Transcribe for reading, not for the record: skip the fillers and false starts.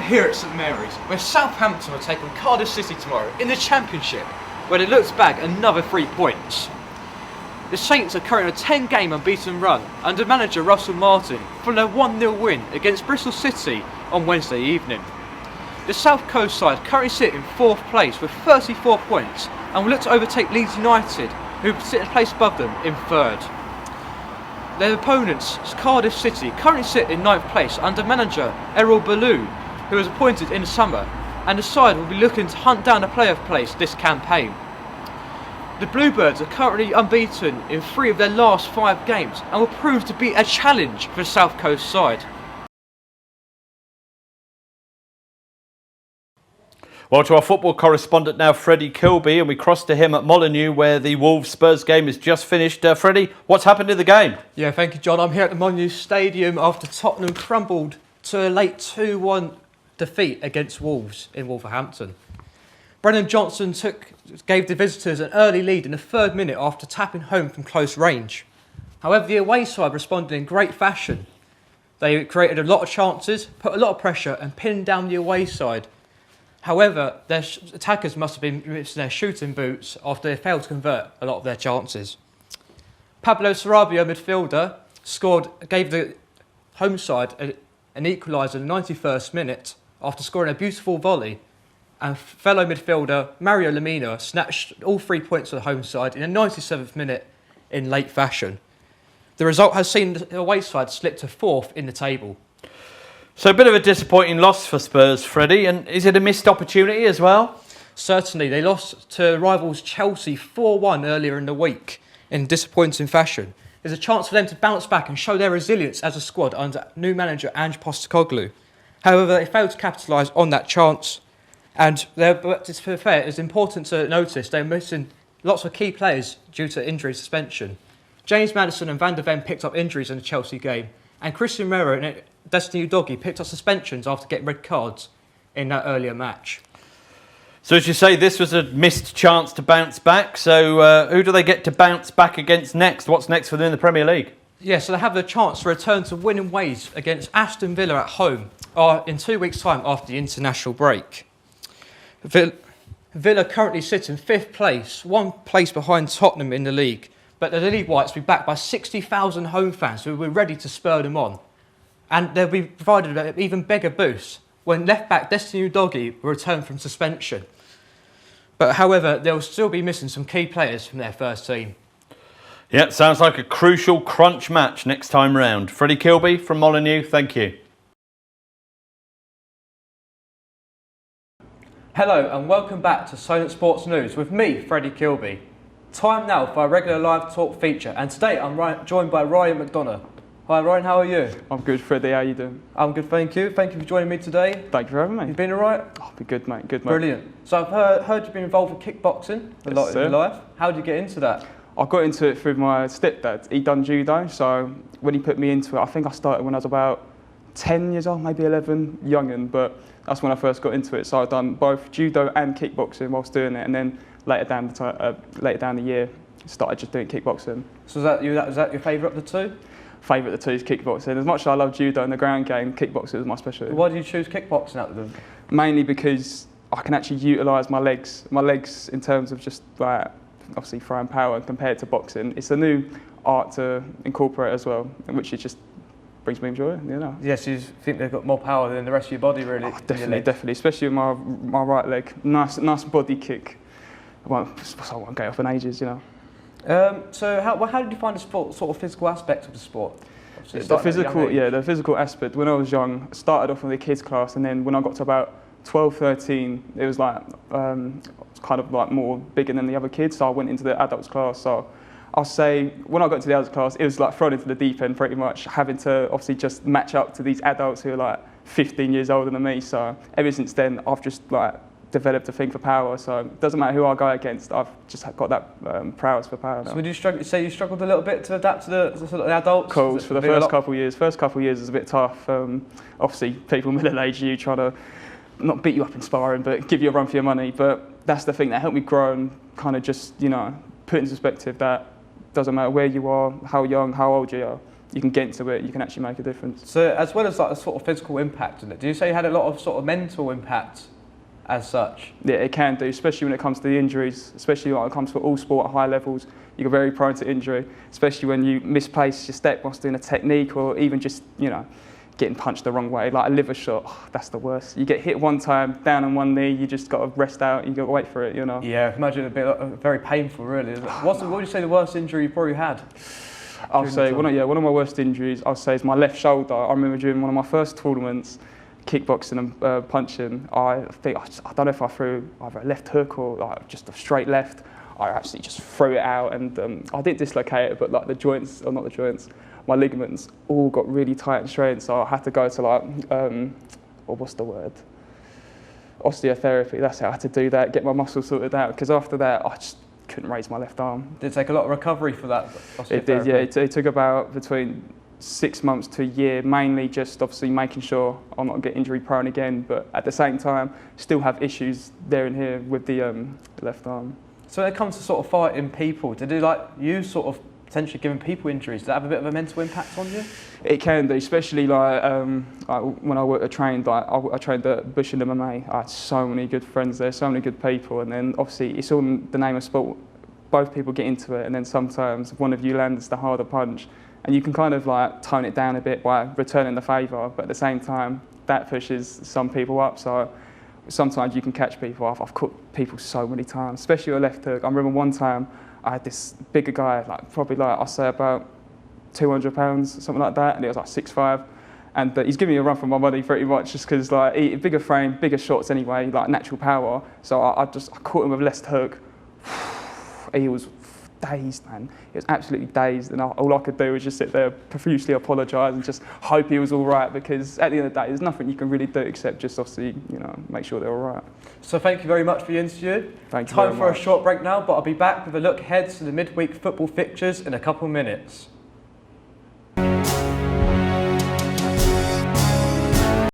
here at St Mary's, where Southampton will take on Cardiff City tomorrow in the Championship, where they look to bag another 3 points. The Saints are currently on a 10-game unbeaten run under manager Russell Martin from their 1-0 win against Bristol City on Wednesday evening. The South Coast side currently sit in 4th place with 34 points and will look to overtake Leeds United, who sit a place above them in 3rd. Their opponents, Cardiff City, currently sit in 9th place under manager Errol Ballou, who was appointed in the summer, and the side will be looking to hunt down a playoff place this campaign. The Bluebirds are currently unbeaten in 3 of their last 5 games and will prove to be a challenge for the South Coast side. Well, to our football correspondent now, Freddie Kilbey, and we cross to him at Molineux, where the Wolves-Spurs game is just finished. Freddie, what's happened in the game? Yeah, thank you, John. I'm here at the Molineux Stadium after Tottenham crumbled to a late 2-1 defeat against Wolves in Wolverhampton. Brennan Johnson gave the visitors an early lead in the 3rd minute after tapping home from close range. However, the away side responded in great fashion. They created a lot of chances, put a lot of pressure and pinned down the away side. However, their attackers must have been missing their shooting boots after they failed to convert a lot of their chances. Pablo Sarabia, midfielder, gave the home side an equaliser in the 91st minute after scoring a beautiful volley, and fellow midfielder Mario Lemina snatched all 3 points for the home side in the 97th minute in late fashion. The result has seen the away side slip to 4th in the table. So a bit of a disappointing loss for Spurs, Freddie, and is it a missed opportunity as well? Certainly, they lost to rivals Chelsea 4-1 earlier in the week in disappointing fashion. There's a chance for them to bounce back and show their resilience as a squad under new manager Ange Postecoglou. However, they failed to capitalise on that chance, and but to be fair, it's important to notice they're missing lots of key players due to injury suspension. James Maddison and Van der Ven picked up injuries in the Chelsea game, and Christian Rera and Destiny Udogie picked up suspensions after getting red cards in that earlier match. So as you say, this was a missed chance to bounce back. So who do they get to bounce back against next? What's next for them in the Premier League? Yeah, so they have the chance to return to winning ways against Aston Villa at home in 2 weeks' time after the international break. Villa currently sit in 5th place, 1 place behind Tottenham in the league. But the League Whites will be backed by 60,000 home fans who will be ready to spur them on. And they'll be provided an even bigger boost when left-back Destiny Udogie will return from suspension. But however, they'll still be missing some key players from their first team. Yeah, sounds like a crucial crunch match next time round. Freddie Kilbey from Molineux, thank you. Hello and welcome back to Silent Sports News with me, Freddie Kilbey. Time now for our regular live talk feature, and today I'm joined by Ryan McDonough. Hi Ryan, how are you? I'm good, Freddie. How are you doing? I'm good, thank you. Thank you for joining me today. Thank you for having me. You been alright? I'll be good, mate. Good, mate. Brilliant. So I've heard you've been involved with kickboxing a lot in your life. How did you get into that? I got into it through my stepdad. He done judo, so when he put me into it, I think I started when I was about 10 years old, maybe 11, youngin', but that's when I first got into it. So I've done both judo and kickboxing whilst doing it, and then later down the year, started just doing kickboxing. So was that your favourite of the two? Favourite of the two is kickboxing. As much as I love judo and the ground game, kickboxing is my specialty. Why did you choose kickboxing out of them? Mainly because I can actually utilise my legs. My legs in terms of just like obviously throwing power compared to boxing. It's a new art to incorporate as well, which it just brings me joy, you know. Yes, you think they've got more power than the rest of your body, really? Oh, definitely, especially with my right leg. Nice body kick. I won't get off in ages, you know. So how did you find the sport, sort of physical aspect of the sport? The physical aspect. When I was young, I started off with the kids class, and then when I got to about 12, 13, it was like kind of like more bigger than the other kids, so I went into the adults class. So I'll say when I got to the adults class, it was like thrown into the deep end pretty much, having to obviously just match up to these adults who are like 15 years older than me. So ever since then, I've just like developed a thing for power, so it doesn't matter who I go against, I've just got that prowess for power now. So would you say you struggled a little bit to adapt to the sort of adults? Of course, for the first couple of years. First couple of years was a bit tough. Obviously, people middle-aged you, trying to not beat you up in sparring, but give you a run for your money. But that's the thing that helped me grow and kind of just, you know, put into perspective that doesn't matter where you are, how young, how old you are, you can get into it, you can actually make a difference. So as well as like a sort of physical impact on it, do you say you had a lot of sort of mental impact as such? Yeah, it can do, especially when it comes to the injuries, especially when it comes to all sport at high levels. You're very prone to injury, especially when you misplace your step whilst doing a technique, or even just, you know, getting punched the wrong way, like a liver shot. Oh, that's the worst. You get hit one time, down on one knee, you just got to rest out, you got to wait for it, you know. Yeah, imagine it being very painful, really. What would you say the worst injury you probably had? I'll say one of my worst injuries, I'll say, is my left shoulder. I remember during one of my first tournaments, kickboxing and punching, I don't know if I threw either a left hook or like just a straight left. I actually just threw it out, and I didn't dislocate it, but like the joints, or not the joints, my ligaments all got really tight and strained, so I had to go to like, or what's the word? Osteotherapy. That's how I had to do that, get my muscles sorted out, because after that I just couldn't raise my left arm. Did it take a lot of recovery for that? It did, yeah. It took about between 6 months to a year, mainly just obviously making sure I'm not getting injury prone again, but at the same time still have issues there and here with the left arm. So when it comes to sort of fighting people, did it like you sort of potentially giving people injuries, does that have a bit of a mental impact on you? It can do, especially like when I trained at Bush and MMA. I had so many good friends there, so many good people, and then obviously it's all in the name of sport. Both people get into it, and then sometimes one of you lands the harder punch, and you can kind of like tone it down a bit by returning the favour, but at the same time that pushes some people up. So sometimes you can catch people off. I've caught people so many times, especially a left hook. I remember one time I had this bigger guy, like probably like I say about 200 pounds, something like that, and it was like 6'5", and he's giving me a run for my money pretty much, just because like bigger frame, bigger shots anyway, like natural power. So I caught him with a left hook. He was dazed, man. He was absolutely dazed, and all I could do was just sit there, profusely apologise, and just hope he was all right, because at the end of the day, there's nothing you can really do except just obviously, you know, make sure they're all right. So thank you very much for the interview. Thank you very much. Time for a short break now, but I'll be back with a look ahead to the midweek football fixtures in a couple of minutes.